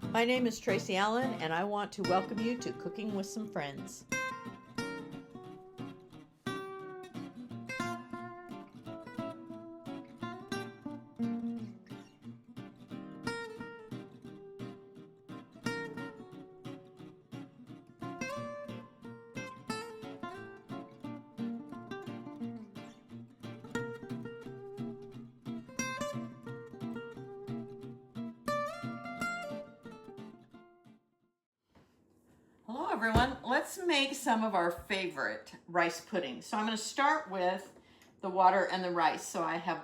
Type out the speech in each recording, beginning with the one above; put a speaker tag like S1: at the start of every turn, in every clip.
S1: My name is Tracy Allen, and I want to welcome you to Cooking with Some Friends. Hello everyone, let's make some of our favorite rice pudding. So I'm going to start with the water and the rice. So I have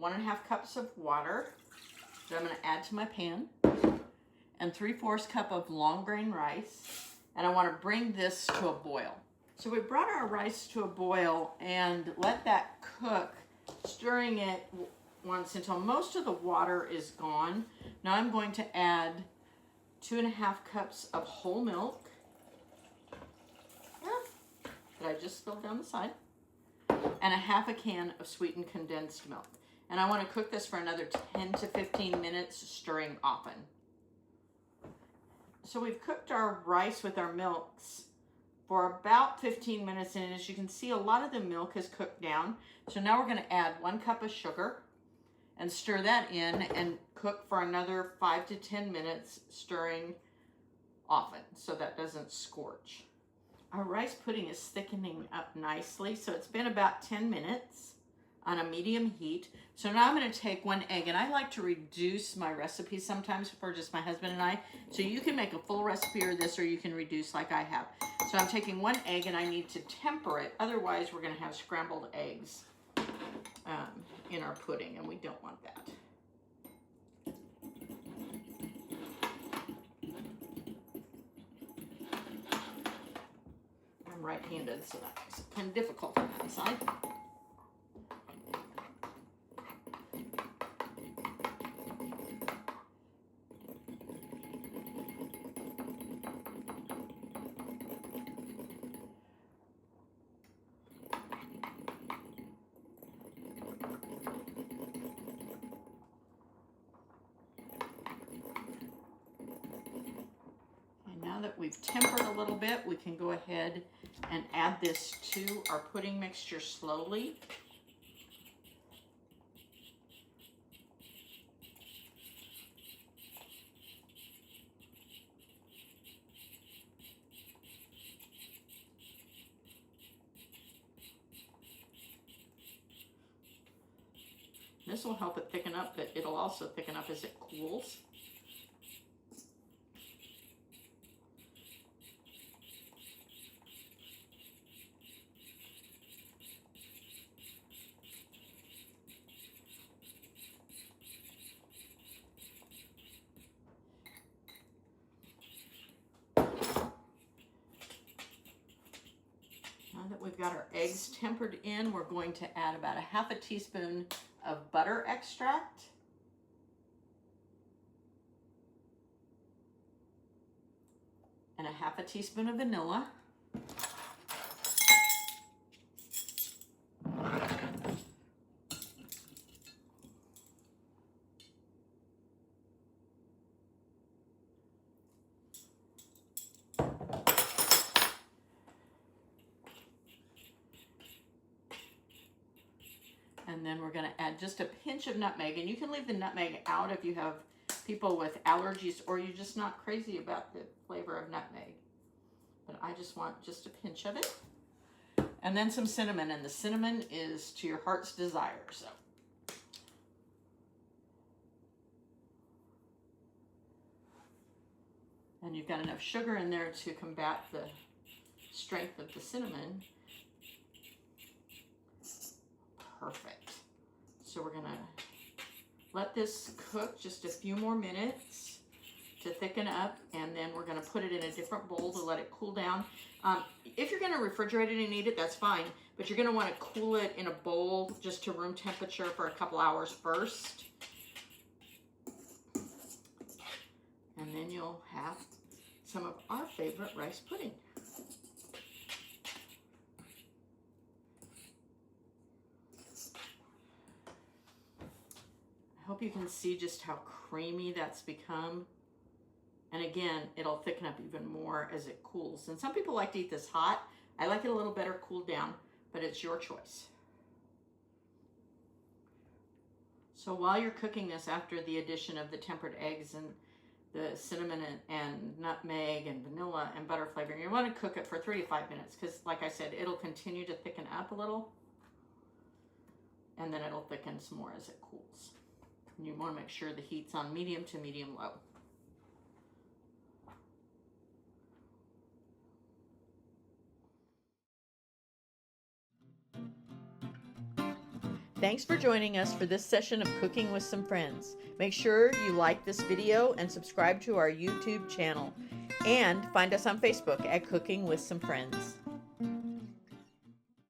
S1: 1.5 cups of water that I'm going to add to my pan, and 3/4 cup of long grain rice, and I want to bring this to a boil. So we brought our rice to a boil and let that cook, stirring it once until most of the water is gone. Now I'm going to add 2.5 cups of whole milk that I just spilled down the side, and 1/2 can of sweetened condensed milk. And I want to cook this for another 10 to 15 minutes, stirring often. So we've cooked our rice with our milks for about 15 minutes, and as you can see, a lot of the milk has cooked down. So now we're going to add 1 cup of sugar and stir that in and cook for another 5 to 10 minutes, stirring often so that doesn't scorch. Our rice pudding is thickening up nicely, so it's been about 10 minutes on a medium heat. So now I'm going to take 1 egg, and I like to reduce my recipes sometimes for just my husband and I. So you can make a full recipe or this, or you can reduce like I have. So I'm taking 1 egg, and I need to temper it. Otherwise, we're going to have scrambled eggs in our pudding, and we don't want that. I'm right-handed, so that makes it kind of difficult on that side. Now that we've tempered a little bit, we can go ahead and add this to our pudding mixture slowly. This will help it thicken up, but it'll also thicken up as it cools. Now that we've got our eggs tempered in, we're going to add about 1/2 teaspoon of butter extract. And 1/2 teaspoon of vanilla. And then we're going to add just a pinch of nutmeg. And you can leave the nutmeg out if you have people with allergies or you're just not crazy about the flavor of nutmeg. But I just want just a pinch of it. And then some cinnamon. And the cinnamon is to your heart's desire. So. And you've got enough sugar in there to combat the strength of the cinnamon. Perfect. So we're gonna let this cook just a few more minutes to thicken up, and then we're gonna put it in a different bowl to let it cool down. If you're gonna refrigerate it and eat it, that's fine, but you're gonna wanna cool it in a bowl just to room temperature for a couple hours first. And then you'll have some of our favorite rice pudding. I hope you can see just how creamy that's become. And again, it'll thicken up even more as it cools. And some people like to eat this hot. I like it a little better cooled down, but it's your choice. So while you're cooking this, after the addition of the tempered eggs and the cinnamon and nutmeg and vanilla and butter flavoring, you want to cook it for 3 to 5 minutes because, like I said, it'll continue to thicken up a little, and then it'll thicken some more as it cools. And you want to make sure the heat's on medium to medium-low. Thanks for joining us for this session of Cooking with Some Friends. Make sure you like this video and subscribe to our YouTube channel. And find us on Facebook at Cooking with Some Friends.